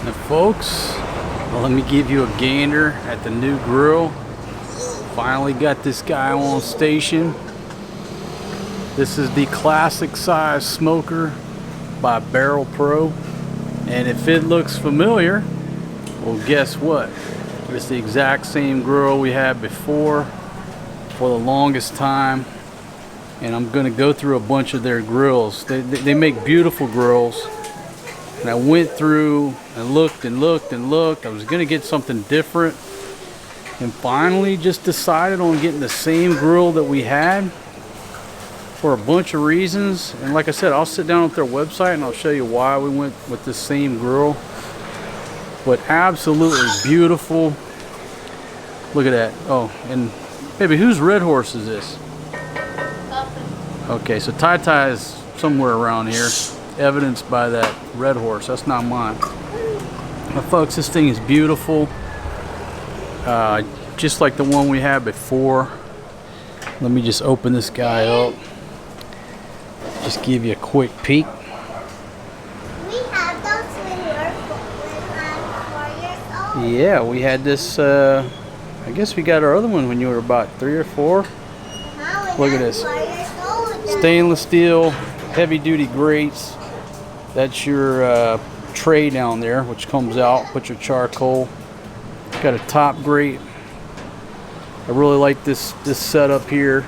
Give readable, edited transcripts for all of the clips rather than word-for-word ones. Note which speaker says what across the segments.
Speaker 1: Now folks, well, let me give you a gander at the new grill. Finally got this guy on station. This is the classic size smoker by Barrel Pro. And if it looks familiar, well, guess what? It's the exact same grill we had before for the longest time. And I'm gonna go through a bunch of their grills. They make beautiful grills. And I went through and looked and looked and looked. I was gonna get something different, and finally just decided on getting the same grill that we had for a bunch of reasons. And like I said, I'll sit down with their website and I'll show you why we went with the same grill. But absolutely beautiful. Look at that. Oh, and baby, whose Red Horse is this? Okay, so Tai is somewhere around here, evidenced by that Red Horse. That's not mine. But folks, this thing is beautiful, just like the one we had before. Let me just open this guy up, just give you a quick peek.
Speaker 2: We had those when I'm 4 years old.
Speaker 1: Yeah, we had this, I guess we got our other one when you were about 3 or 4. Look at this. Stainless steel, heavy duty grates. That's your tray down there, which comes out. Put your charcoal. Got a top grate. I really like this setup here,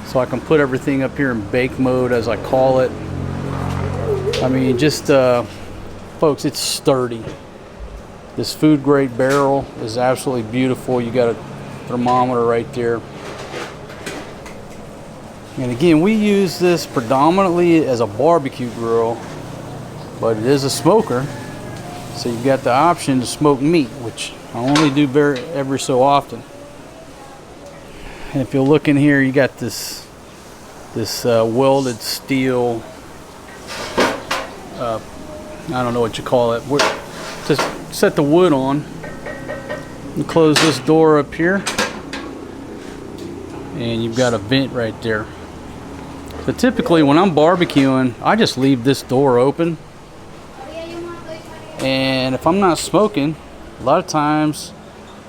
Speaker 1: so I can put everything up here in bake mode, as I call it. I mean, just folks, it's sturdy. This food grade barrel is absolutely beautiful. You got a thermometer right there. And again, we use this predominantly as a barbecue grill, but it is a smoker, so you've got the option to smoke meat, which I only do every so often. And if you look in here, you got this welded steel, I don't know what you call it. Just set the wood on and close this door up here, and you've got a vent right there. But typically when I'm barbecuing, I just leave this door open. And if I'm not smoking, a lot of times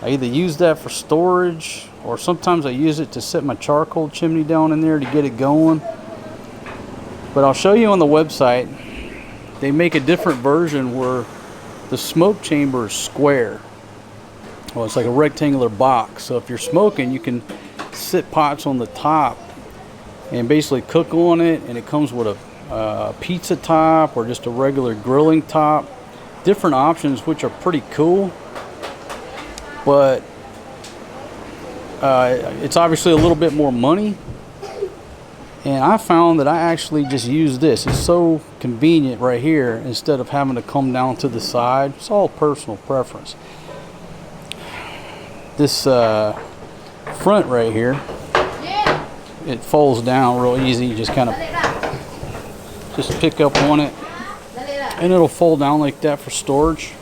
Speaker 1: I either use that for storage, or sometimes I use it to set my charcoal chimney down in there to get it going. But I'll show you on the website, they make a different version where the smoke chamber is square. Well, it's like a rectangular box. So if you're smoking, you can sit pots on the top and basically cook on it, and it comes with a pizza top or just a regular grilling top. Different options, which are pretty cool, but it's obviously a little bit more money. And I found that I actually just use this. It's so convenient right here instead of having to come down to the side. It's all personal preference. This front right here, it folds down real easy. You just kind of just pick up on it, and it'll fold down like that for storage.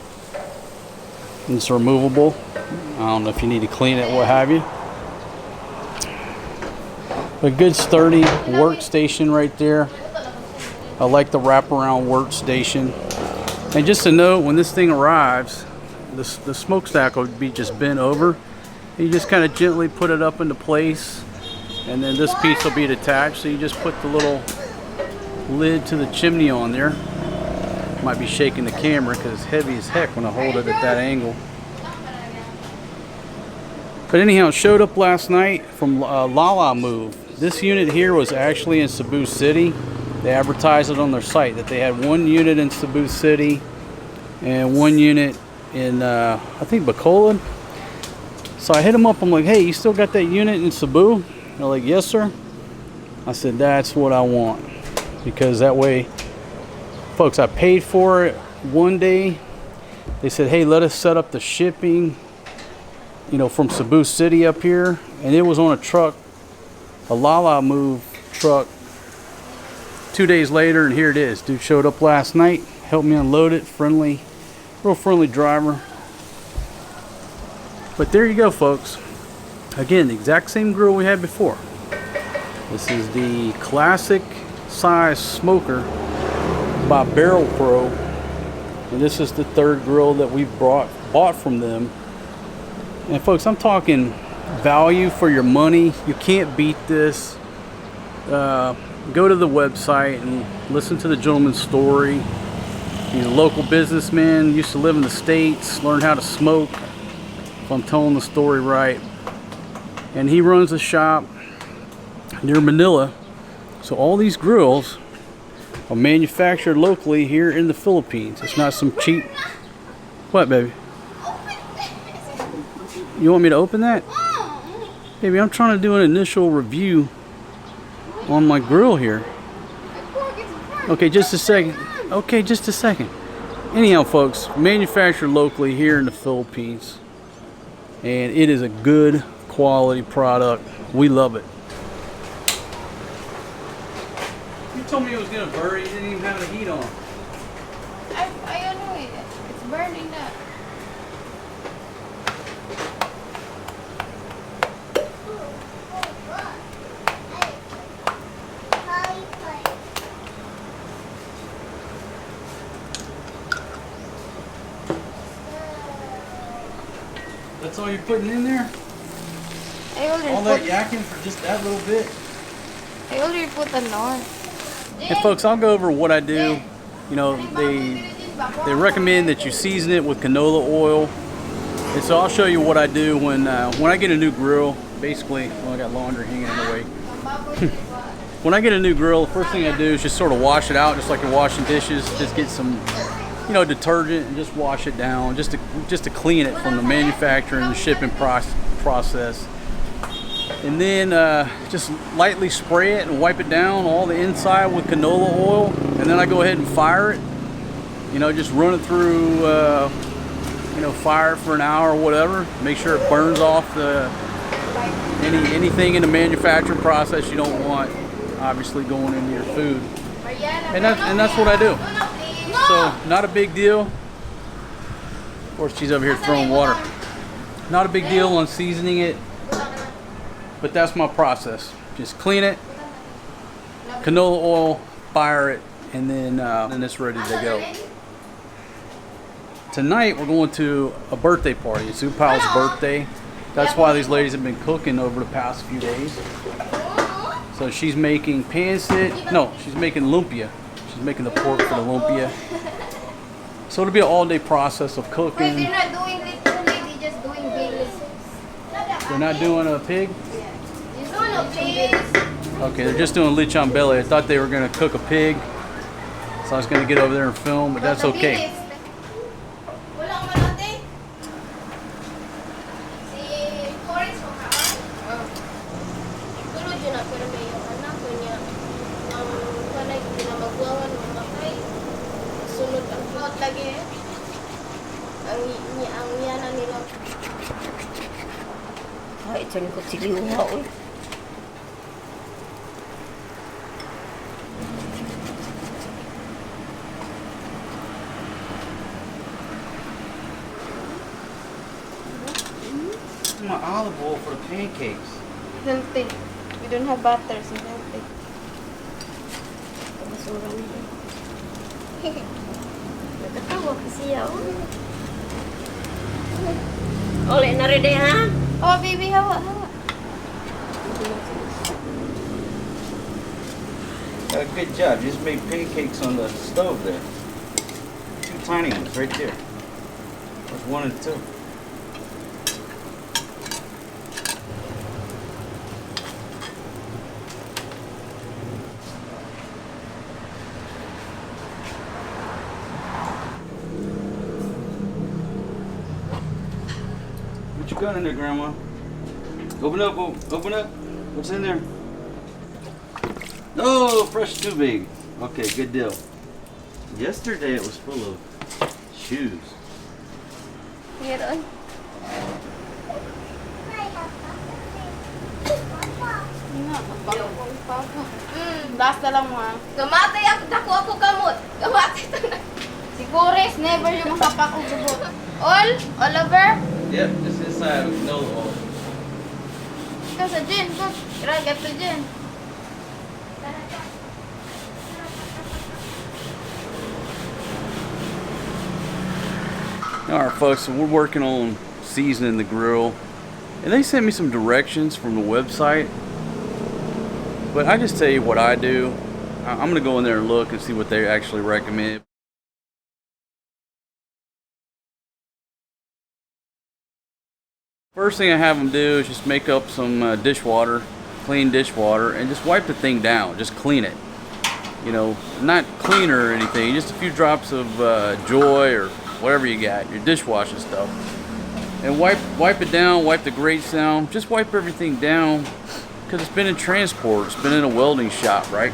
Speaker 1: And it's removable. I don't know if you need to clean it, what have you. A good sturdy workstation right there. I like the wraparound workstation. And just a note, when this thing arrives, the smokestack will be just bent over. You just kind of gently put it up into place, and then this piece will be detached. So you just put the little lid to the chimney on there. Might be shaking the camera because it's heavy as heck when I hold it at that angle. But anyhow, it showed up last night from Lala Move. This unit here was actually in Cebu City. They advertised it on their site that they had one unit in Cebu City and one unit in I think Bacolod. So I hit them up. I'm like, hey, you still got that unit in Cebu? They're like, yes, sir. I said, that's what I want, because that way, folks, I paid for it one day. They said, hey, let us set up the shipping, you know, from Cebu City up here. And it was on a truck, a Lala Move truck. 2 days later, and here it is. Dude showed up last night, helped me unload it. Friendly, real friendly driver. But there you go, folks. Again, the exact same grill we had before. This is the classic size smoker by Barrel Pro. And this is the third grill that we bought from them. And folks, I'm talking value for your money. You can't beat this. Go to the website and listen to the gentleman's story. He's a local businessman, used to live in the States, learned how to smoke, if I'm telling the story right. And he runs a shop near Manila. So all these grills are manufactured locally here in the Philippines. It's not some cheap... What, baby? You want me to open that? Baby, I'm trying to do an initial review on my grill here. Okay, just a second. Okay, just a second. Anyhow, folks, manufactured locally here in the Philippines. And it is a good quality product. We love it. You told me it was going to burn. You didn't even have the heat on.
Speaker 3: I don't know it. It's burning now.
Speaker 1: That's all you're putting in there?
Speaker 3: I already
Speaker 1: All that yakking for just that little bit?
Speaker 3: I already put the nor.
Speaker 1: Hey folks, I'll go over what I do. You know, they recommend that you season it with canola oil. And so I'll show you what I do when I get a new grill. Basically, well, I got laundry hanging in the way. When I get a new grill, the first thing I do is just sort of wash it out, just like you're washing dishes. Just get some, you know, detergent and just wash it down, just to clean it from the manufacturer and the shipping process. And then just lightly spray it and wipe it down all the inside with canola oil. And then I go ahead and fire it. You know, just run it through, you know, fire it for an hour or whatever. Make sure it burns off anything in the manufacturing process you don't want, obviously, going into your food. And that's what I do. So, not a big deal. Of course, she's over here throwing water. Not a big deal on seasoning it. But that's my process. Just clean it, canola oil, fire it, and then it's ready to go. Tonight we're going to a birthday party. It's Upal's birthday. That's why these ladies have been cooking over the past few days. So she's making pancit. No, she's making lumpia. She's making the pork for the lumpia. So it'll be an all-day process of cooking.
Speaker 3: Wait, they're not doing little lady, just doing big.
Speaker 1: They're not doing a pig?
Speaker 3: Just
Speaker 1: Okay, they're just doing lechon belly. I thought they were going to cook a pig. So I was going to get over there and film, but that's okay.
Speaker 4: Ay, ito ko siliwa, uy.
Speaker 1: My olive oil for the pancakes.
Speaker 3: healthy. We don't have butter, so healthy.
Speaker 4: Kabasura nila. Nagkatawa ko siya, oh. Ole, narede, ha?
Speaker 3: Oh, baby, hawa, hawa.
Speaker 1: Good job. You just made pancakes on the stove there. 2 tiny ones right there. There's 1 and 2. What you got in there, Grandma? Open up, open up. What's in there? Oh, fresh tubing. Okay, good deal. Yesterday it was full of shoes.
Speaker 3: Meron. Basta lang mo ha.
Speaker 4: Gamatay ako, dako ako kamot. Gamatay ito na.
Speaker 3: Sigures, never yung makapak og gubot. All over?
Speaker 1: Yep, it's inside with no oil.
Speaker 3: Ikaw sa Jen, go. Iragat sa Jen.
Speaker 1: Alright folks, so we're working on seasoning the grill. And they sent me some directions from the website. But I just tell you what I do. I'm going to go in there and look and see what they actually recommend. First thing I have them do is just make up some dishwater, clean dishwater, and just wipe the thing down. Just clean it. You know, not cleaner or anything, just a few drops of Joy or whatever you got, your dishwashing stuff. And wipe it down, wipe the grates down, just wipe everything down because it's been in transport, it's been in a welding shop, right?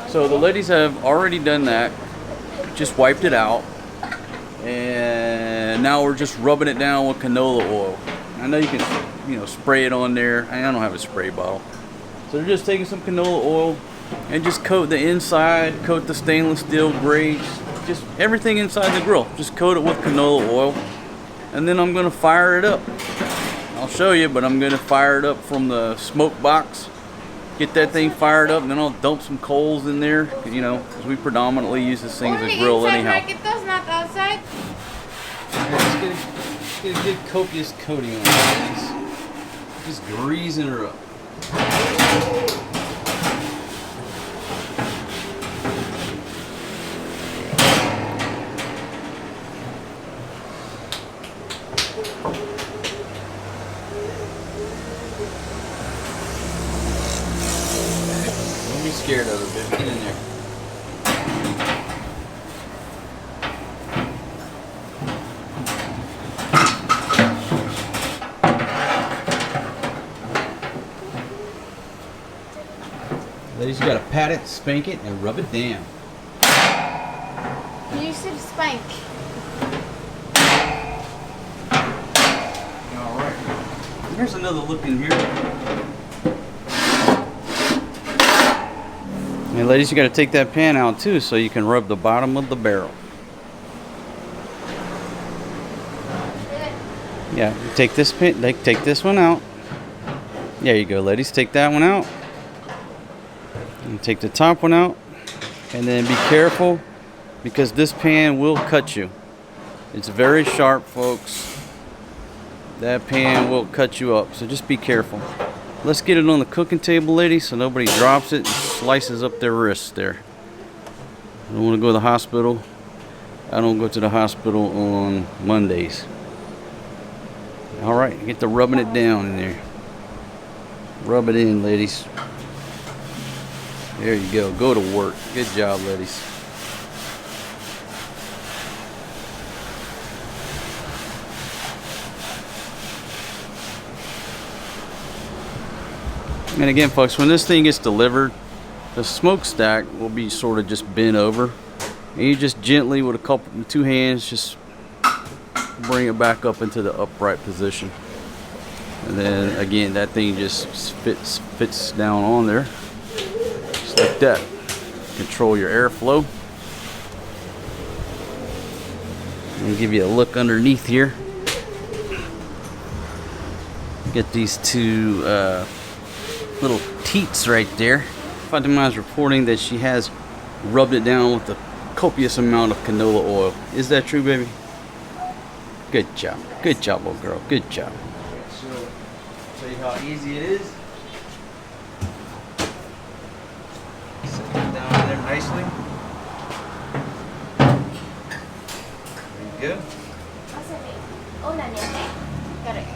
Speaker 1: So the ladies have already done that, just wiped it out. And now we're just rubbing it down with canola oil. I know you can, you know, spray it on there. I don't have a spray bottle. So they're just taking some canola oil and just coat the inside, coat the stainless steel grates, just everything inside the grill. Just coat it with canola oil. And then I'm gonna fire it up. I'll show you, but I'm gonna fire it up from the smoke box. Get that thing fired up, and then I'll dump some coals in there, you know, because we predominantly use this thing as a grill anyhow.
Speaker 3: Only inside, Marquitos, not outside.
Speaker 1: Let's get a good copious coating on this. Just greasing her up. Don't be scared of it, baby. Get in there. Ladies, you gotta pat it, spank it, and rub it down.
Speaker 3: You said spank.
Speaker 1: Alright. Here's another look in here. And ladies, you gotta take that pan out too so you can rub the bottom of the barrel. Yeah, take this pan, take this one out. There you go, ladies. Take that one out. And take the top one out, and then be careful because this pan will cut you. It's very sharp, folks. That pan will cut you up, so just be careful. Let's get it on the cooking table, ladies, so nobody drops it and slices up their wrists there. I don't want to go to the hospital. I don't go to the hospital on Mondays. All right, get to rubbing it down in there. Rub it in, ladies. There you go. Go to work. Good job, ladies. And again, folks, when this thing gets delivered, the smokestack will be sort of just bent over. And you just gently, with two hands, just bring it back up into the upright position. And then again, that thing just fits down on there. Like that. Control your airflow. And give you a look underneath here. Get these two little teats right there. Fatima is reporting that she has rubbed it down with a copious amount of canola oil. Is that true, baby? Good job. Good job, little girl. Good job. So, show you how easy it is. Set it down there nicely. There you go.
Speaker 3: Correct.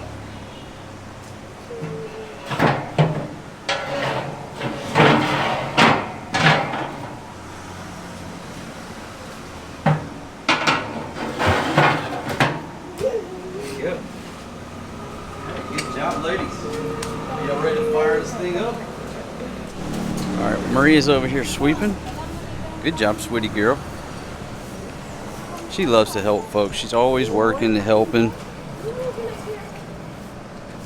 Speaker 1: Good. Good job, ladies. Y'all ready to fire this thing up? All right, Maria's over here sweeping. Good job, sweetie girl. She loves to help, folks. She's always working and helping.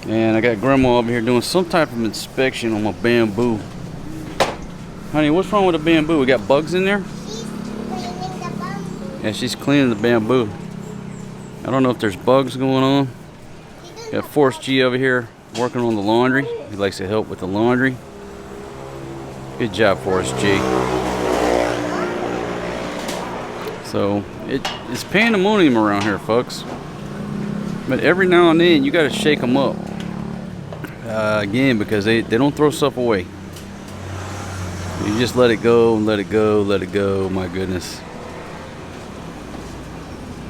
Speaker 1: And I got Grandma over here doing some type of inspection on my bamboo. Honey, what's wrong with the bamboo? We got bugs in there? Yeah, she's cleaning the bamboo. I don't know if there's bugs going on. Got Forrest G over here working on the laundry. He likes to help with the laundry. Good job, Forrest G. So, It's pandemonium around here, folks. But every now and then you got to shake them up. Again, because they don't throw stuff away. You just let it go and let it go, let it go. My goodness.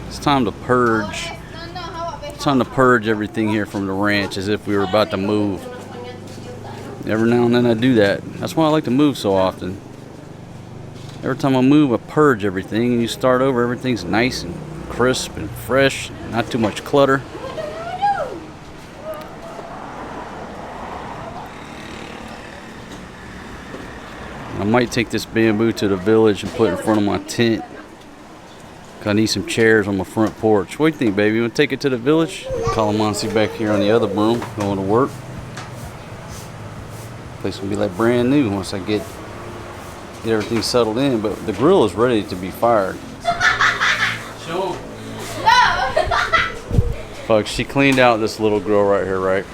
Speaker 1: It's time to purge. It's time to purge everything here from the ranch as if we were about to move. Every now and then I do that. That's why I like to move so often. Every time I move, I purge everything, and you start over. Everything's nice and crisp and fresh, not too much clutter. I might take this bamboo to the village and put it in front of my tent. 'Cause I need some chairs on my front porch. What do you think, baby? You want to take it to the village? Calamansi back here on the other broom, going to work. Place will be like brand new once I get everything settled in. But the grill is ready to be fired. Show 'em. Folks, she cleaned out this little grill right here, right?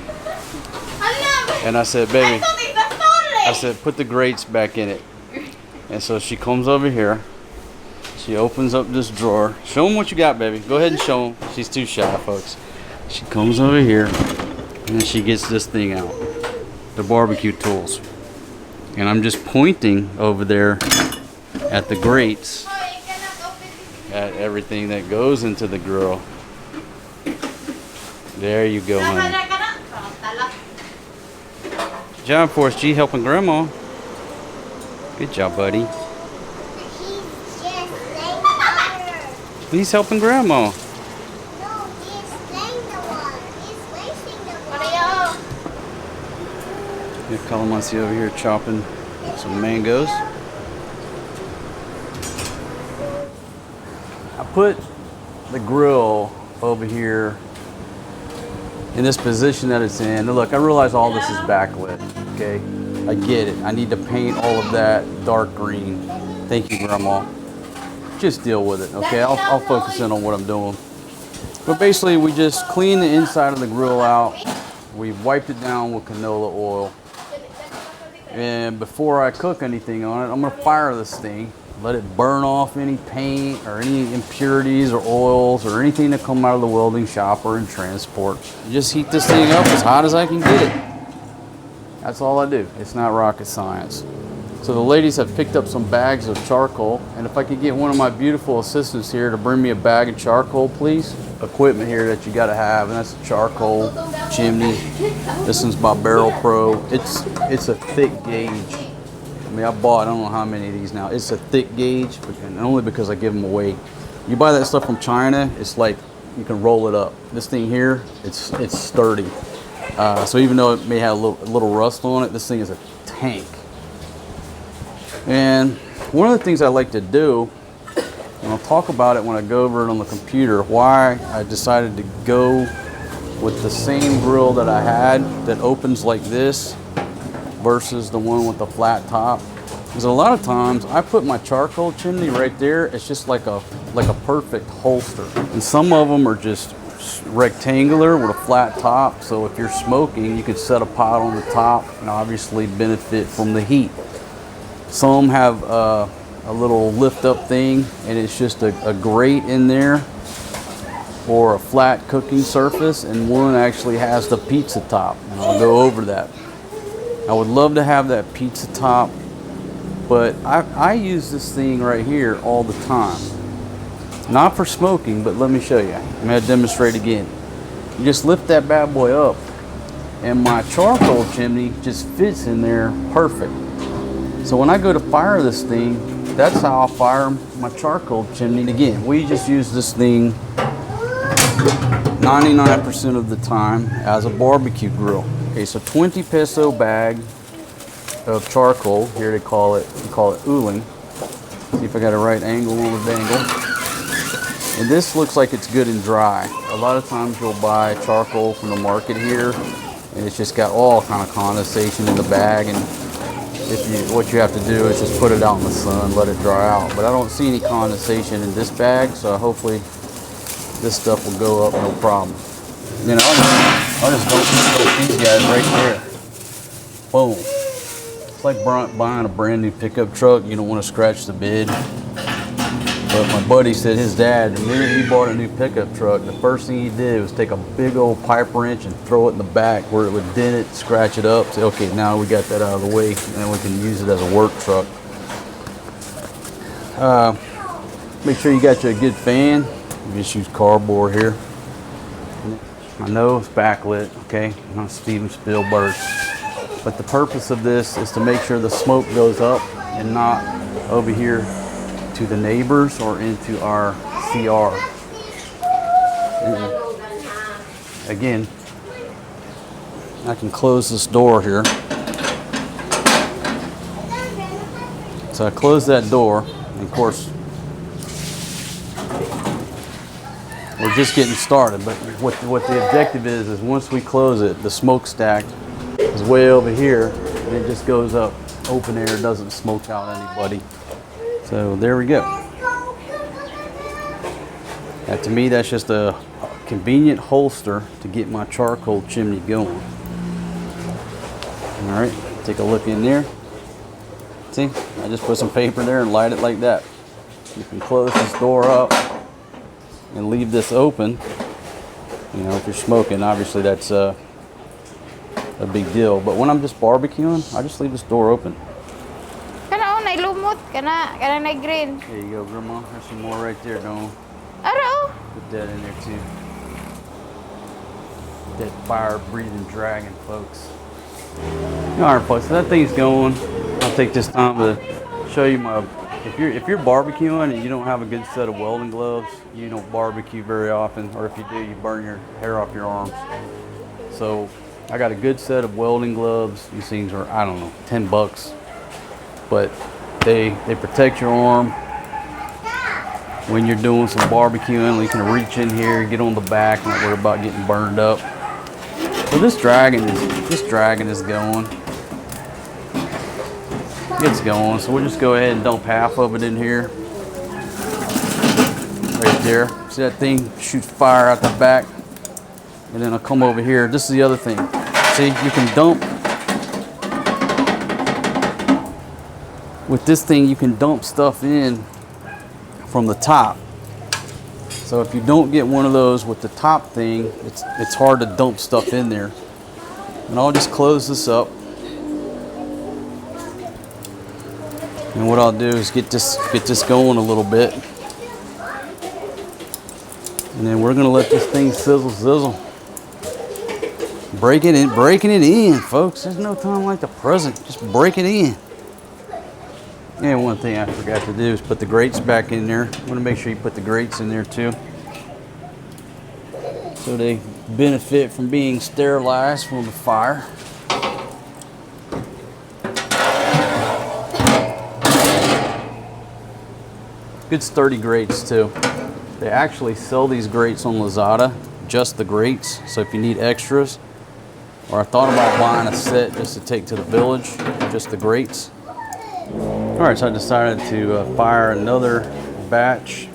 Speaker 1: And I said, baby, I said, put the grates back in it. And so she comes over here. She opens up this drawer. Show them what you got, baby. Go ahead and show them. She's too shy, folks. She comes over here and she gets this thing out. The barbecue tools. And I'm just pointing over there at the grates, at everything that goes into the grill. There you go, honey. Good job, Forrest G, helping Grandma. Good job, buddy. He's helping Grandma.
Speaker 2: No, he's playing the water. He's wasting the water.
Speaker 1: We have Calamansi over here chopping some mangoes. I put the grill over here in this position that it's in. Now look, I realize all this is backlit, okay? I get it. I need to paint all of that dark green. Thank you, Grandma. Just deal with it, okay? I'll focus in on what I'm doing. But basically, we just clean the inside of the grill out. We wiped it down with canola oil. And before I cook anything on it, I'm gonna fire this thing. Let it burn off any paint or any impurities or oils or anything that come out of the welding shop or in transport. Just heat this thing up as hot as I can get it. That's all I do. It's not rocket science. So the ladies have picked up some bags of charcoal, and if I could get one of my beautiful assistants here to bring me a bag of charcoal, please. Equipment here that you gotta have, and that's a charcoal chimney. This one's by Barrel Pro. It's a thick gauge. I mean, I bought, I don't know how many of these now. It's a thick gauge, and only because I give them away. You buy that stuff from China, it's like you can roll it up. This thing here, it's sturdy. So even though it may have a little rust on it, this thing is a tank. And one of the things I like to do, and I'll talk about it when I go over it on the computer, why I decided to go with the same grill that I had that opens like this versus the one with the flat top. Because a lot of times I put my charcoal chimney right there. It's just like a perfect holster. And some of them are just rectangular with a flat top. So if you're smoking, you could set a pot on the top and obviously benefit from the heat. Some have a little lift up thing, and it's just a grate in there or a flat cooking surface, and one actually has the pizza top, and I'll go over that. I would love to have that pizza top, but I use this thing right here all the time. Not for smoking, but let me show you. I'm going to demonstrate again. You just lift that bad boy up, and my charcoal chimney just fits in there perfect. So when I go to fire this thing, that's how I'll fire my charcoal chimney. And again, we just use this thing 99% of the time as a barbecue grill. Okay, so 20 peso bag of charcoal. Here we call it uling. See if I got a right angle on the dangle. And this looks like it's good and dry. A lot of times you'll buy charcoal from the market here, and it's just got all kind of condensation in the bag, and what you have to do is just put it out in the sun, let it dry out. But I don't see any condensation in this bag, so hopefully this stuff will go up no problem. You know, I'll just dump these guys right there. Boom. It's like buying a brand new pickup truck. You don't want to scratch the bed. But my buddy said his dad, the minute he bought a new pickup truck, the first thing he did was take a big old pipe wrench and throw it in the back where it would dent it, scratch it up. Say, okay, now we got that out of the way, and then we can use it as a work truck. Make sure you got you a good fan. You just use cardboard here. I know it's backlit, okay, not Steven Spielberg. But the purpose of this is to make sure the smoke goes up and not over here to the neighbors or into our CR. And again, I can close this door here. So I close that door, and of course, we're just getting started, but what the objective is once we close it, the smokestack is way over here, and it just goes up open air, doesn't smoke out anybody. So there we go. Now to me, that's just a convenient holster to get my charcoal chimney going. All right, take a look in there. See, I just put some paper there and light it like that. You can close this door up and leave this open. You know, if you're smoking, obviously that's a big deal. But when I'm just barbecuing, I just leave this door open.
Speaker 3: Kana oh, nailumot. Kana na green.
Speaker 1: There you go, Grandma. There's some more right there, don't we?
Speaker 3: Aro.
Speaker 1: Put that in there too. That fire-breathing dragon, folks. All right, folks. So that thing's going. I'll take this time to show you my. If you're barbecuing and you don't have a good set of welding gloves, you don't barbecue very often, or if you do, you burn your hair off your arms. So I got a good set of welding gloves. These things are, I don't know, $10, but they protect your arm when you're doing some barbecuing. You can reach in here, get on the back, not worry about getting burned up. So this dragon is going. It's going, so we'll just go ahead and dump half of it in here. Right there. See that thing shoots fire out the back? And then I'll come over here. This is the other thing. See, you can dump. With this thing, you can dump stuff in from the top. So if you don't get one of those with the top thing, it's hard to dump stuff in there. And I'll just close this up. And what I'll do is get this going a little bit. And then we're gonna let this thing sizzle. Breaking it in, folks. There's no time like the present. Just break it in. And one thing I forgot to do is put the grates back in there. I want to make sure you put the grates in there too, so they benefit from being sterilized from the fire. Good sturdy grates too. They actually sell these grates on Lazada, just the grates. So if you need extras, or I thought about buying a set just to take to the village, just the grates. All right, so I decided to fire another batch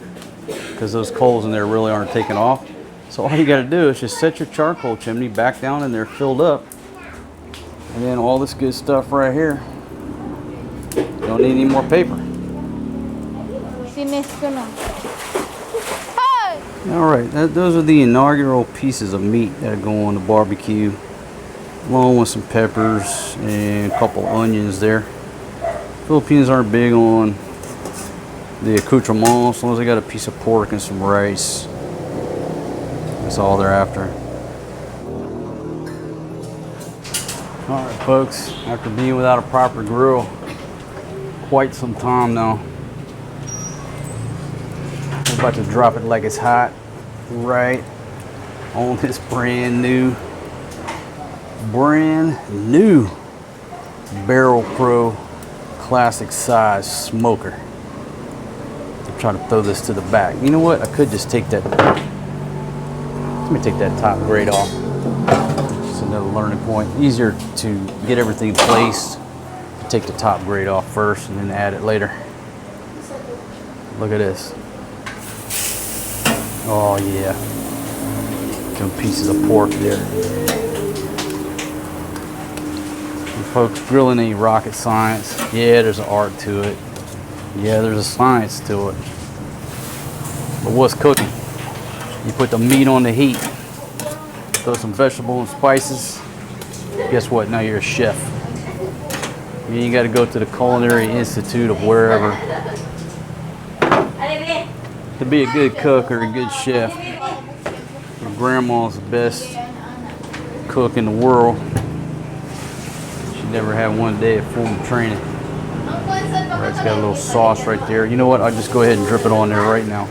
Speaker 1: because those coals in there really aren't taking off. So all you got to do is just set your charcoal chimney back down in there, filled up, and then all this good stuff right here. You don't need any more paper. All right, those are the inaugural pieces of meat that go on the barbecue, along with some peppers and a couple onions there. Filipinos aren't big on the accoutrement, as long as they got a piece of pork and some rice. That's all they're after. All right, folks, after being without a proper grill quite some time now, I'm about to drop it like it's hot right on this brand new Barrel Pro classic size smoker. I'm trying to throw this to the back. You know what? I could just take that. Let me take that top grate off. Just another learning point. Easier to get everything placed. Take the top grate off first and then add it later. Look at this. Oh yeah. Some pieces of pork there. And folks, grilling ain't rocket science. Yeah, there's an art to it. Yeah, there's a science to it. So what's cooking? You put the meat on the heat, throw some vegetable and spices. Guess what? Now you're a chef. You ain't got to go to the Culinary Institute of wherever to be a good cook or a good chef. Your grandma's the best cook in the world. She never had one day of full training. Right, it's got a little sauce right there. You know what? I'll just go ahead and drip it on there right now.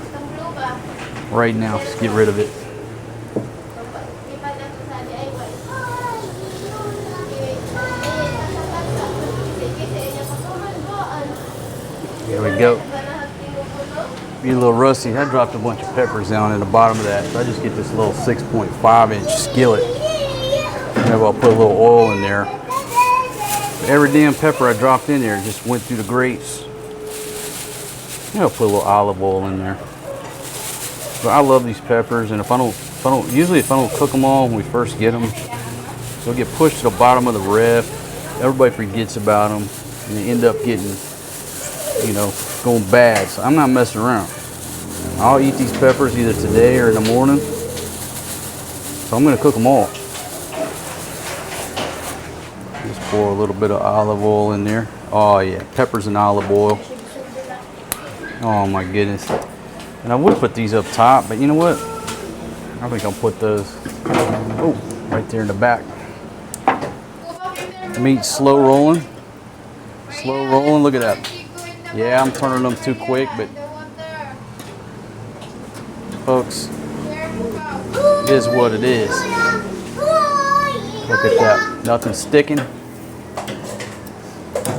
Speaker 1: Right now, just get rid of it. Here we go. Be a little rusty. I dropped a bunch of peppers down in the bottom of that. So I just get this little 6.5-inch skillet. Maybe I'll put a little oil in there. Every damn pepper I dropped in there just went through the grates. I'll put a little olive oil in there. But I love these peppers, and if I don't cook them all when we first get them, they'll get pushed to the bottom of the ref. Everybody forgets about them, and they end up getting, going bad. So I'm not messing around. I'll eat these peppers either today or in the morning. So I'm gonna cook them all. Just pour a little bit of olive oil in there. Oh yeah, peppers and olive oil. Oh my goodness. And I would put these up top, but you know what? I think I'll put those, right there in the back. Meat slow rolling. Slow rolling, look at that. Yeah, I'm turning them too quick, but folks, it is what it is. Look at that, nothing sticking.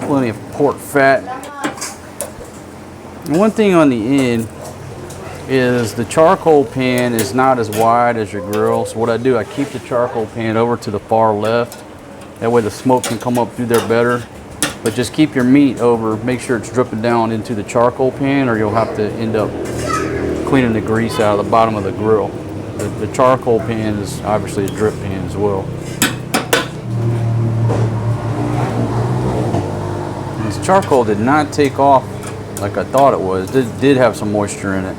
Speaker 1: Plenty of pork fat. And one thing on the end is the charcoal pan is not as wide as your grill. So what I do, I keep the charcoal pan over to the far left. That way the smoke can come up through there better. But just keep your meat over, make sure it's dripping down into the charcoal pan, or you'll have to end up cleaning the grease out of the bottom of the grill. The charcoal pan is obviously a drip pan as well. This charcoal did not take off like I thought it was. It did have some moisture in it.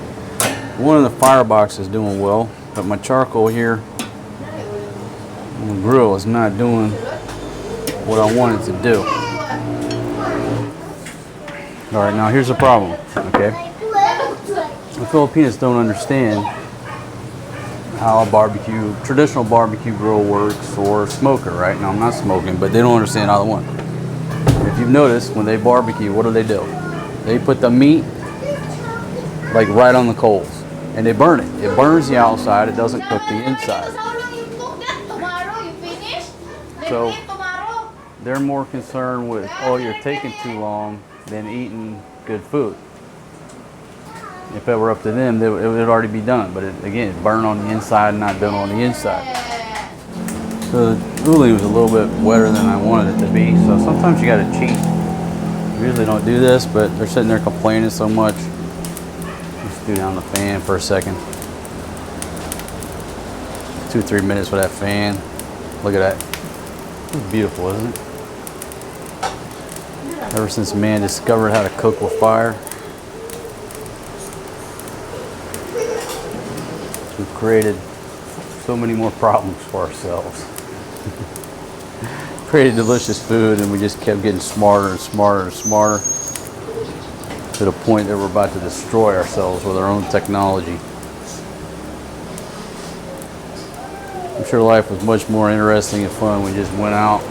Speaker 1: One of the firebox is doing well, but my charcoal here on the grill is not doing what I wanted to do. All right, now here's the problem, okay? The Filipinos don't understand how a traditional barbecue grill works, or smoker, right? Now I'm not smoking, but they don't understand either one. If you've noticed, when they barbecue, what do? They put the meat like right on the coals, and they burn it. It burns the outside, it doesn't cook the inside. So they're more concerned with, oh, you're taking too long than eating good food. If it were up to them, it would already be done. But again, it burned on the inside, not done on the inside. So the uling was a little bit wetter than I wanted it to be. So sometimes you got to cheat. I usually don't do this, but they're sitting there complaining so much. Let's do down the fan for a second. 2-3 minutes with that fan. Look at that. It's beautiful, isn't it? Ever since man discovered how to cook with fire, we've created so many more problems for ourselves. Created delicious food, and we just kept getting smarter and smarter and smarter to the point that we're about to destroy ourselves with our own technology. I'm sure life was much more interesting and fun. We just went out,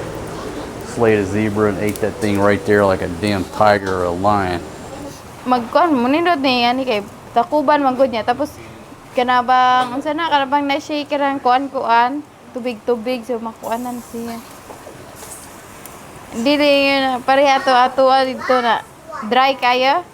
Speaker 1: slayed a zebra, and ate that thing right there like a damn tiger or a lion.
Speaker 3: Magkuan mo nindot ni ani kay takuban manggod niya, tapos kanabang unsa na kanabang na shake rang kuan tubig so makuanan siya. Dili yun pareha ato dito na dry kaya.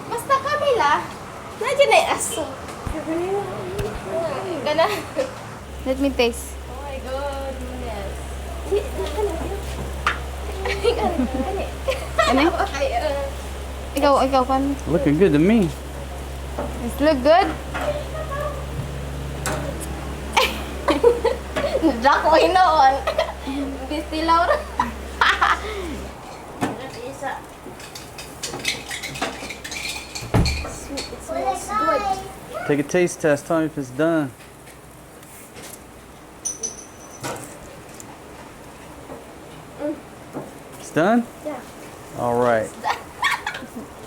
Speaker 4: Basta Camila, nandiyan na yung aso. Gana.
Speaker 3: Let me taste.
Speaker 4: Oh my God, yes.
Speaker 3: Ano? Ikaw kan.
Speaker 1: Looking good to me.
Speaker 3: It look good?
Speaker 4: Dako hinoon. Bisti Laura. Isa. It smells good.
Speaker 1: Take a taste test. Tell me if it's done. It's done?
Speaker 4: Yeah.
Speaker 1: All right.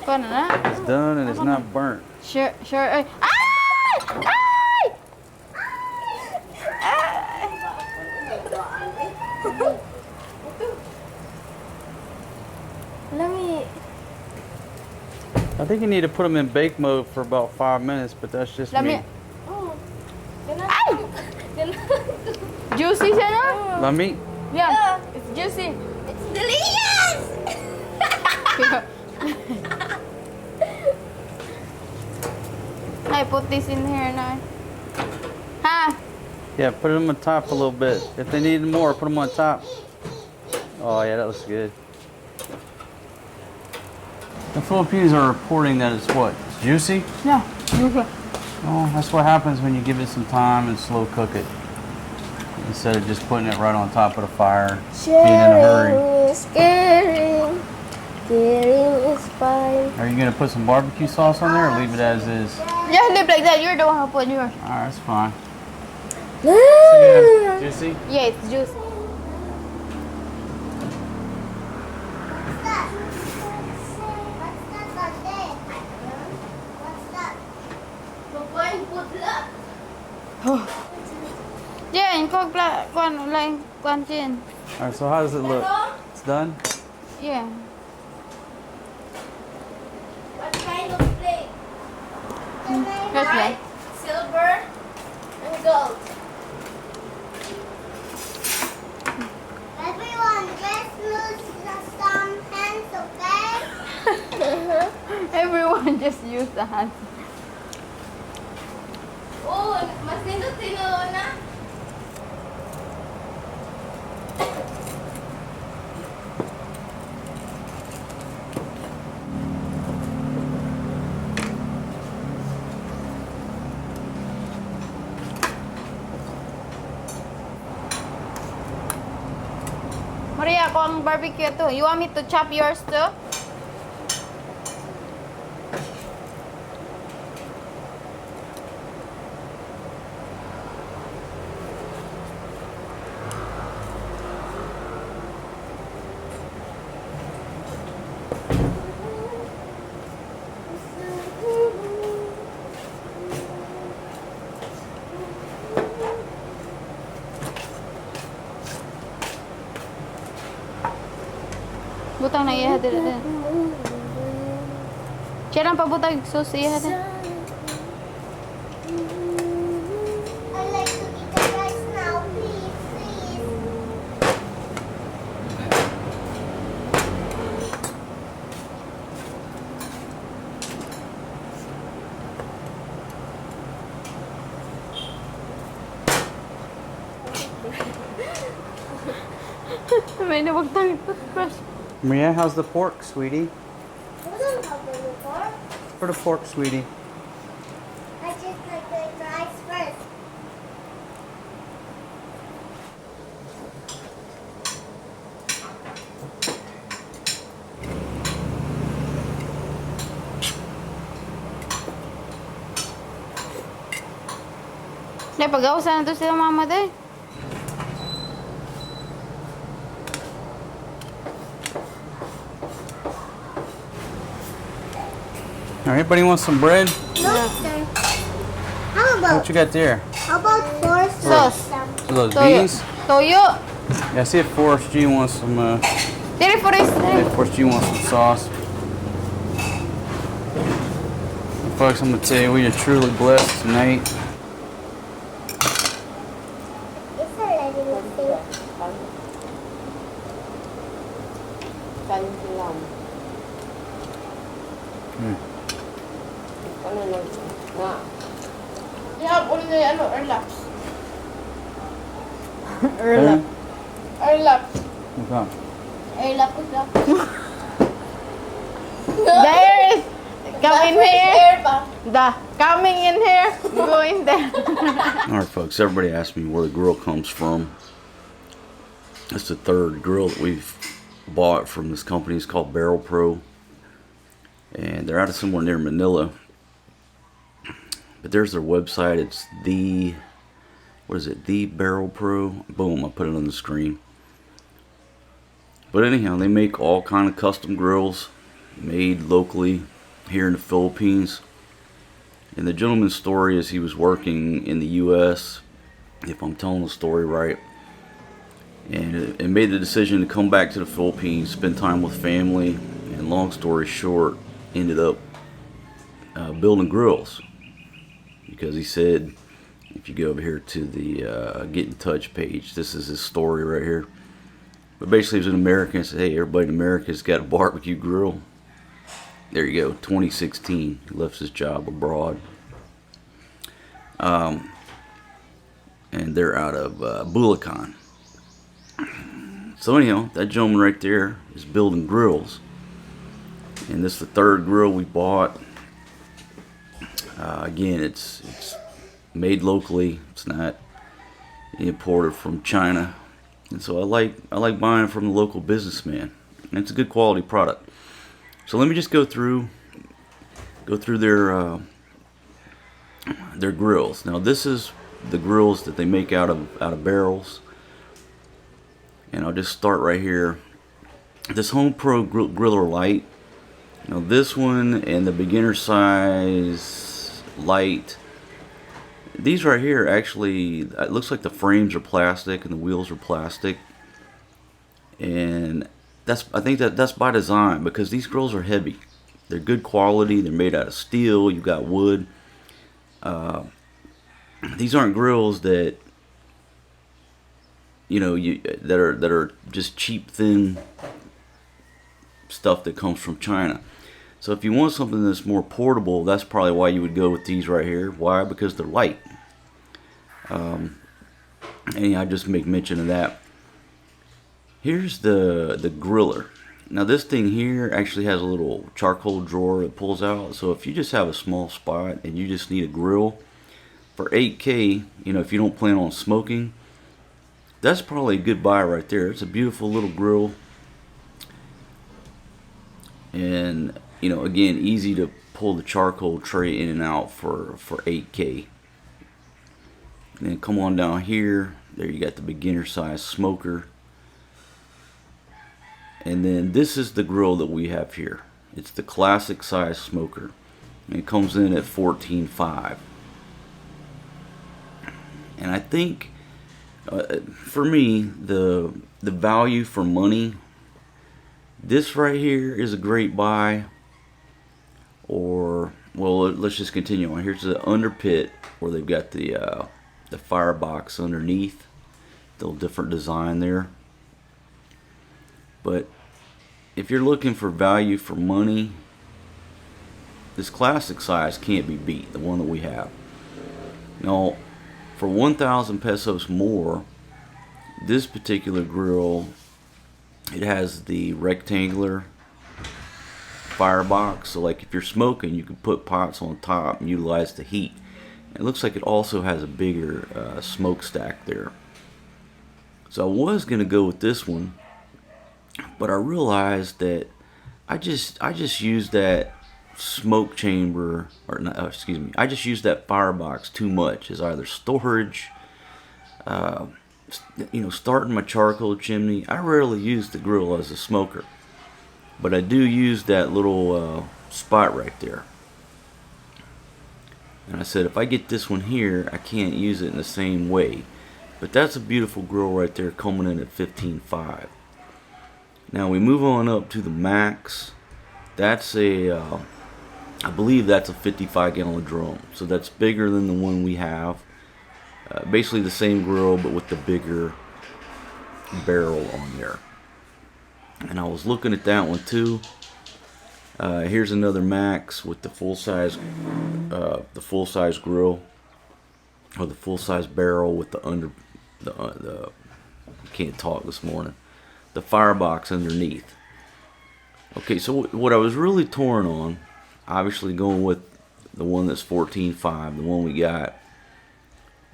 Speaker 3: Paano na?
Speaker 1: It's done and it's not burnt.
Speaker 3: Sure, sure. Ay! Ay!
Speaker 4: Let me.
Speaker 1: I think you need to put them in bake mode for about 5 minutes, but that's just
Speaker 3: Let
Speaker 1: me.
Speaker 3: me.
Speaker 4: Oh. Ganun.
Speaker 3: Ay!
Speaker 4: Ganun.
Speaker 3: Juicy siya na?
Speaker 1: Let me.
Speaker 3: Yeah, it's juicy.
Speaker 4: It's delicious!
Speaker 3: I put this in here now. Ha?
Speaker 1: Yeah, put them on top a little bit. If they need more, put them on top. Oh yeah, that looks good. The Philippines are reporting that it's what? It's juicy?
Speaker 3: Yeah, juicy.
Speaker 1: Oh, that's what happens when you give it some time and slow cook it. Instead of just putting it right on top of the fire, being in a hurry.
Speaker 4: Sharing is caring. Caring is fine.
Speaker 1: Are you gonna put some barbecue sauce on there or leave it as is?
Speaker 3: Yeah, live like that. You're the one who put yours.
Speaker 1: Alright, that's fine.
Speaker 4: Mm.
Speaker 1: Juicy?
Speaker 3: Yeah, it's juicy. Yeah, in kog kwan like kwan chin.
Speaker 1: Alright, so how does it look? It's done?
Speaker 3: Yeah.
Speaker 4: What kind of plate?
Speaker 3: That's
Speaker 4: White,
Speaker 3: right.
Speaker 4: silver, and gold.
Speaker 2: Everyone, just use some hands, okay?
Speaker 3: Everyone just use the hands.
Speaker 4: Oh, mas nindot na.
Speaker 3: Maria, ako ang barbecue too. You want me to chop yours too? Butang na iya dito din. Siya lang pabutang sus iya din.
Speaker 2: I like to eat the rice now, please, please.
Speaker 3: May nabagtang toothbrush.
Speaker 1: Maria, how's the pork, sweetie?
Speaker 2: We don't have the before.
Speaker 1: For the pork, sweetie.
Speaker 2: I just like the rice first.
Speaker 3: Dahil pag-ausan na to sila mama day.
Speaker 1: Anybody want some bread?
Speaker 2: No, sir. How about
Speaker 1: What you got there?
Speaker 2: four
Speaker 3: Sauce.
Speaker 1: So those
Speaker 3: Toyo.
Speaker 1: beans?
Speaker 3: Toyo.
Speaker 1: Yeah, I see if Forrest G wants some.
Speaker 3: Dili for this.
Speaker 1: If Forrest G wants some sauce. Folks, I'm gonna tell you, we are truly blessed tonight.
Speaker 2: It's already missing.
Speaker 4: Ihapon niya ano, Erlaps.
Speaker 1: Erlap.
Speaker 4: Erlaps.
Speaker 1: Okay.
Speaker 4: Erlaps lang.
Speaker 3: There is. Come in here. Coming in here. Go in there.
Speaker 1: All right, folks. Everybody asked me where the grill comes from. It's the third grill that we've bought from this company. It's called Barrel Pro, and they're out of somewhere near Manila. But there's their website. It's the Barrel Pro. Boom! I put it on the screen. But anyhow, they make all kind of custom grills made locally here in the Philippines. And the gentleman's story is he was working in the U.S., if I'm telling the story right, and made the decision to come back to the Philippines, spend time with family, and long story short, ended up building grills. Because he said, if you go over here to the Get in Touch page, this is his story right here. But basically, he was an American and said, hey, everybody in America's got a barbecue grill. There you go, 2016. He left his job abroad. And they're out of Bulacan. So anyhow, that gentleman right there is building grills. And this is the third grill we bought. Again, it's made locally. It's not imported from China. And so I like buying from the local businessman. And it's a good quality product. So let me just go through their grills. Now this is the grills that they make out of barrels. And I'll just start right here. This Home Pro Griller Lite. Now this one and the beginner size Lite. These right here actually, it looks like the frames are plastic and the wheels are plastic, and I think that's by design, because these grills are heavy. They're good quality. They're made out of steel. You got wood. These aren't grills that that are just cheap, thin stuff that comes from China. So if you want something that's more portable, that's probably why you would go with these right here. Why? Because they're light. And I just make mention of that. Here's the griller. Now this thing here actually has a little charcoal drawer that pulls out. So if you just have a small spot and you just need a grill for 8K, if you don't plan on smoking, that's probably a good buy right there. It's a beautiful little grill. And again, easy to pull the charcoal tray in and out for 8K. And then come on down here. There you got the beginner size smoker. And then this is the grill that we have here. It's the classic size smoker. And it comes in at $14.5. And I think for me, the value for money, this right here is a great buy. Or, well, let's just continue on. Here's the under pit where they've got the firebox underneath. A little different design there. But if you're looking for value for money, this classic size can't be beat, the one that we have. Now, for 1,000 pesos more, this particular grill, it has the rectangular firebox. So like if you're smoking, you can put pots on top and utilize the heat. It looks like it also has a bigger smokestack there. So I was going to go with this one, but I realized that I just used that smoke chamber, or not, excuse me, I just used that firebox too much as either storage, starting my charcoal chimney. I rarely use the grill as a smoker, but I do use that little spot right there. And I said, if I get this one here, I can't use it in the same way. But that's a beautiful grill right there, coming in at $15.5. Now we move on up to the Max. That's I believe that's a 55-gallon drum. So that's bigger than the one we have. Basically the same grill, but with the bigger barrel on there. And I was looking at that one too. Here's another Max with the full size grill, or the full size barrel with the can't talk this morning. The firebox underneath. Okay, so what I was really torn on
Speaker 5: obviously going with the one that's 14.5, the one we got,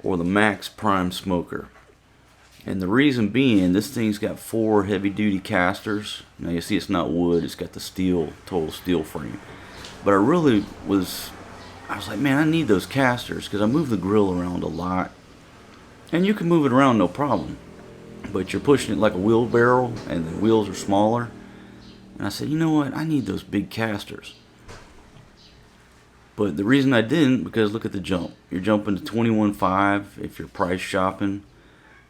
Speaker 5: or the Max Prime Smoker. And the reason being, this thing's got 4 heavy-duty casters. Now you see it's not wood, it's got the steel, total steel frame. But I was like, man, I need those casters because I move the grill around a lot. And you can move it around no problem. But you're pushing it like a wheelbarrow and the wheels are smaller. And I said, you know what, I need those big casters. But the reason I didn't, because look at the jump. You're jumping to 21.5 if you're price shopping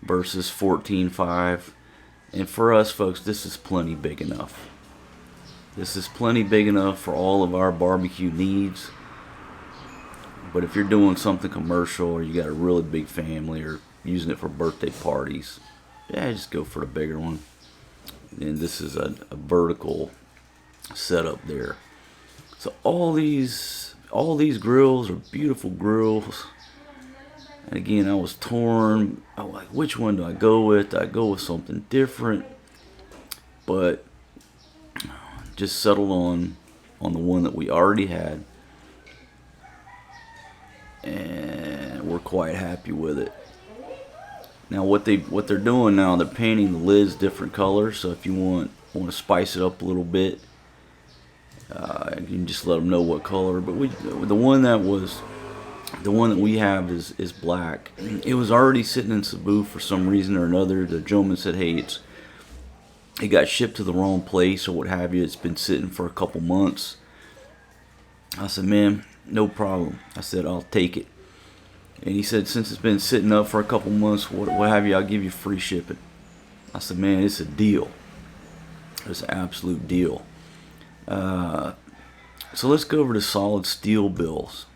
Speaker 5: versus 14.5. And for us folks, this is plenty big enough. This is plenty big enough for all of our barbecue needs. But if you're doing something commercial or you got a really big family or using it for birthday parties, yeah, just go for the bigger one. And this is a vertical setup there. So all these grills are beautiful grills. And again, I was torn. I was like, which one do I go with? Do I go with something different? But just settled on the one that we already had. And we're quite happy with it. Now what they're doing now, they're painting the lids different colors. So if you want to spice it up a little bit, you can just let them know what color. But the one that we have is black. It was already sitting in Cebu for some reason or another. The gentleman said, hey, it got shipped to the wrong place or what have you. It's been sitting for a couple months. I said, man, no problem. I said, I'll take it. And he said, since it's been sitting up for a couple months, what have you, I'll give you free shipping. I said, man, it's a deal. It's an absolute deal. So let's go over to solid steel bills.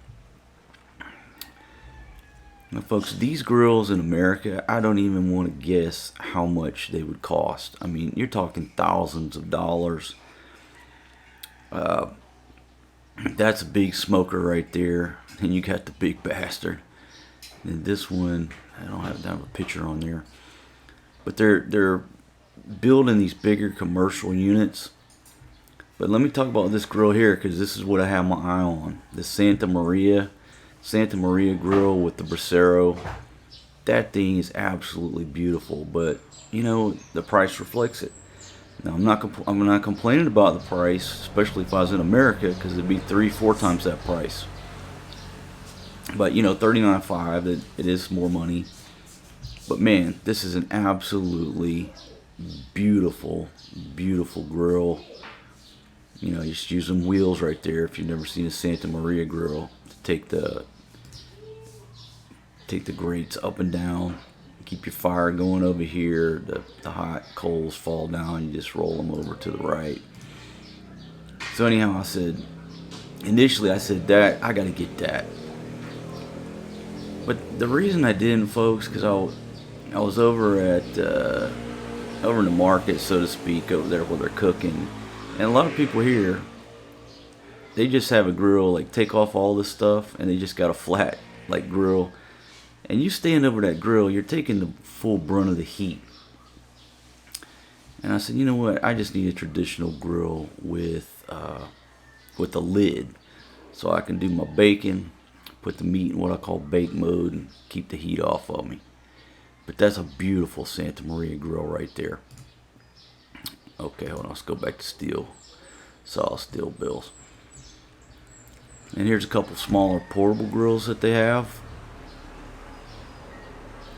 Speaker 5: Now folks, these grills in America, I don't even want to guess how much they would cost. I mean, you're talking thousands of dollars. That's a big smoker right there. And you got the big bastard. And this one, I don't have a picture on there. But they're building these bigger commercial units. But let me talk about this grill here, because this is what I have my eye on. The Santa Maria grill with the Bracero. That thing is absolutely beautiful, but you know, the price reflects it. Now I'm not complaining about the price, especially if I was in America, because it'd be 3-4 times that price. But you know, $39.5, it is more money. But man, this is an absolutely beautiful grill. You know, you just use some wheels right there if you've never seen a Santa Maria grill to take the grates up and down, keep your fire going over here. The hot coals fall down, you just roll them over to the right. So anyhow, initially I said that I gotta get that. But the reason I didn't, folks, because I was over in the market, so to speak, over there where they're cooking. And a lot of people here, they just have a grill, like take off all this stuff, and they just got a flat like grill. And you stand over that grill, you're taking the full brunt of the heat. And I said, you know what? I just need a traditional grill with a lid, so I can do my baking, put the meat in what I call bake mode, and keep the heat off of me. But that's a beautiful Santa Maria grill right there. Okay, hold on. Let's go back to solid steel bills. And here's a couple smaller portable grills that they have.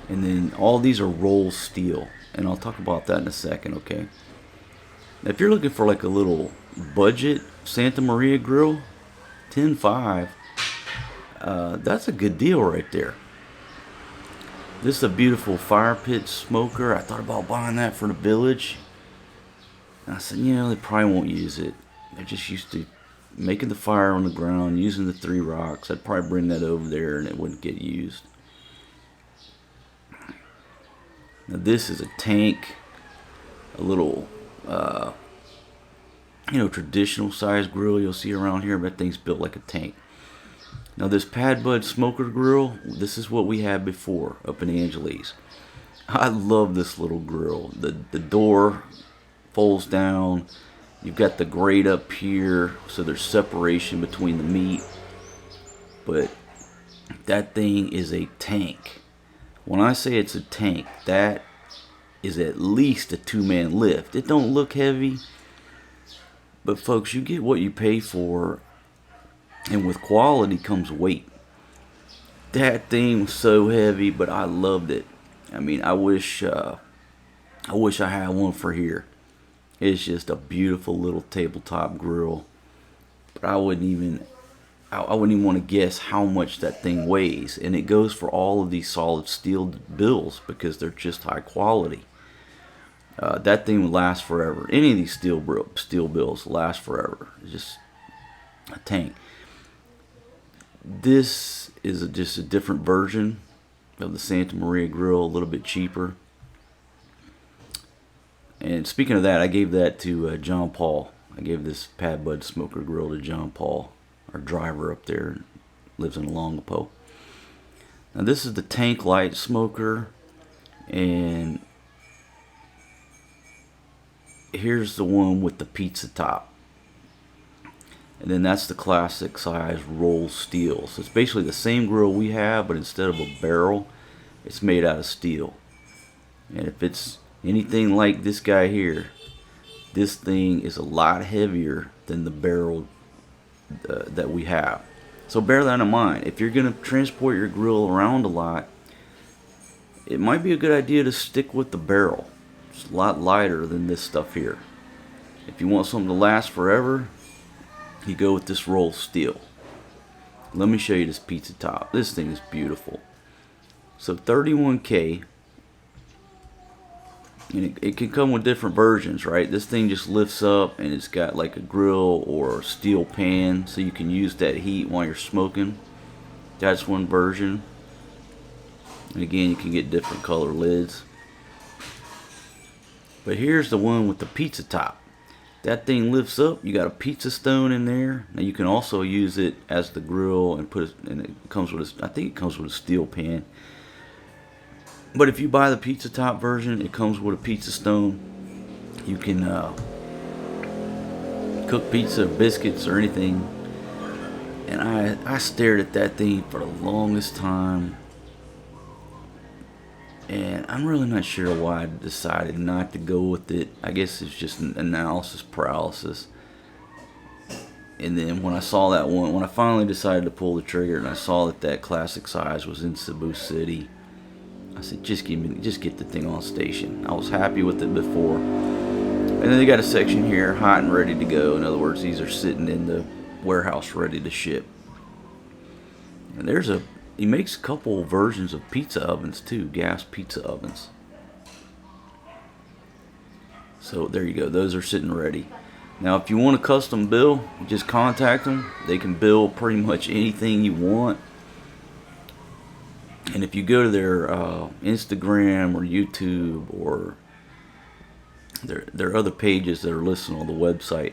Speaker 5: And then all these are roll steel. And I'll talk about that in a second, okay? Now, if you're looking for like a little budget Santa Maria grill, 10.5, that's a good deal right there. This is a beautiful fire pit smoker. I thought about buying that for the village. And I said, you know, they probably won't use it. They're just used to making the fire on the ground, using the 3 rocks. I'd probably bring that over there and it wouldn't get used. Now this is a tank, a little, traditional size grill you'll see around here, but that thing's built like a tank. Now this Pad Bud smoker grill, this is what we had before up in Angeles. I love this little grill. The door folds down. You've got the grate up here, so there's separation between the meat. But that thing is a tank. When I say it's a tank, that is at least a 2-man lift. It don't look heavy, but folks, you get what you pay for, and with quality comes weight. That thing was so heavy, but I loved it. I mean, I wish I had one for here. It's just a beautiful little tabletop grill, but I wouldn't even want to guess how much that thing weighs. And it goes for all of these solid steel bills because they're just high quality. That thing would last forever. Any of these steel bills last forever. It's just a tank. This is just a different version of the Santa Maria grill, a little bit cheaper. And speaking of that, I gave that to John Paul. I gave this Pad Bud Smoker grill to John Paul, our driver up there, lives in Longapo. Now this is the Tank Light Smoker, and here's the one with the pizza top. And then that's the classic size roll steel. So it's basically the same grill we have, but instead of a barrel, it's made out of steel. And if it's anything like this guy here, this thing is a lot heavier than the barrel that we have. So bear that in mind. If you're going to transport your grill around a lot, it might be a good idea to stick with the barrel. It's a lot lighter than this stuff here. If you want something to last forever, you go with this roll steel. Let me show you this pizza top. This thing is beautiful. So 31K, and it can come with different versions, right? This thing just lifts up and it's got like a grill or a steel pan, so you can use that heat while you're smoking. That's one version. And again, you can get different color lids. But here's the one with the pizza top. That thing lifts up. You got a pizza stone in there. Now you can also use it as the grill and put it. And it comes with I think it comes with a steel pan. But if you buy the pizza top version, it comes with a pizza stone. You can cook pizza or biscuits or anything. And I stared at that thing for the longest time. And I'm really not sure why I decided not to go with it. I guess it's just an analysis paralysis. And then when I saw that one, when I finally decided to pull the trigger and I saw that classic size was in Cebu City, I said, just get the thing on station. I was happy with it before. And then they got a section here, hot and ready to go. In other words, these are sitting in the warehouse ready to ship. And he makes a couple versions of pizza ovens too, gas pizza ovens. So there you go, those are sitting ready. Now if you want a custom bill, just contact them. They can build pretty much anything you want. And if you go to their Instagram or YouTube or their other pages that are listed on the website,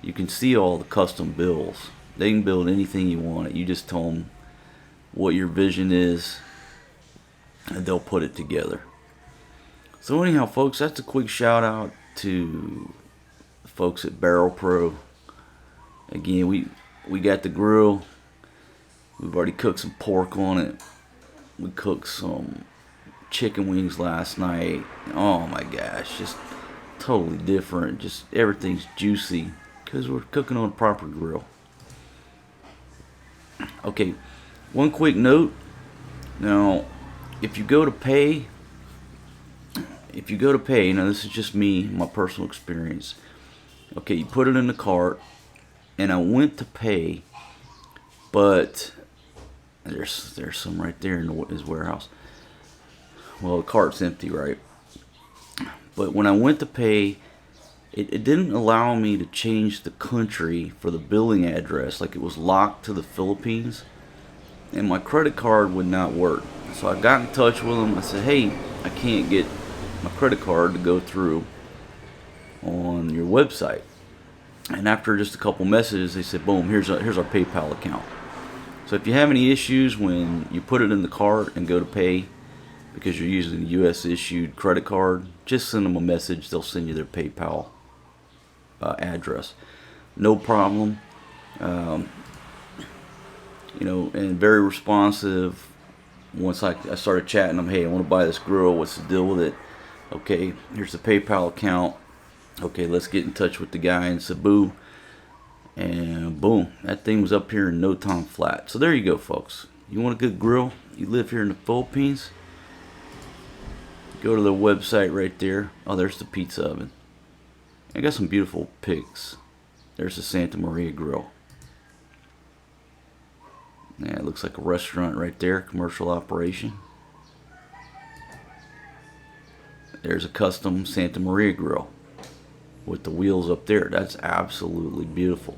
Speaker 5: you can see all the custom bills. They can build anything you want. You just tell them what your vision is and they'll put it together. So anyhow, folks, that's a quick shout out to the folks at Barrel Pro. Again, we got the grill. We've already cooked some pork on it. We cooked some chicken wings last night. Oh my gosh, just totally different. Just everything's juicy because we're cooking on a proper grill. Okay, one quick note. Now, if you go to pay, now this is just me, my personal experience. Okay, you put it in the cart, and I went to pay, but there's some right there in his warehouse. Well, the cart's empty, right? But when I went to pay, it didn't allow me to change the country for the billing address. Like, it was locked to the Philippines, and my credit card would not work. So I got in touch with them. I said, hey, I can't get my credit card to go through on your website. And after just a couple messages, they said, boom, here's our PayPal account. So if you have any issues when you put it in the cart and go to pay because you're using a US issued credit card, just send them a message. They'll send you their PayPal address. No problem. You know, and very responsive. Once I started chatting them, hey, I want to buy this grill. What's the deal with it? Okay, here's the PayPal account. Okay, let's get in touch with the guy in Cebu. And boom, that thing was up here in no time flat. So there you go, folks. You want a good grill? You live here in the Philippines? Go to the website right there. Oh, there's the pizza oven. I got some beautiful pics. There's the Santa Maria Grill. Yeah, it looks like a restaurant right there, commercial operation. There's a custom Santa Maria Grill with the wheels up there. That's absolutely beautiful.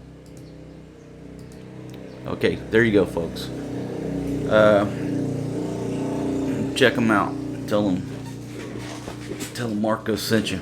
Speaker 5: Okay, there you go, folks. Check them out. Tell them Marco sent you.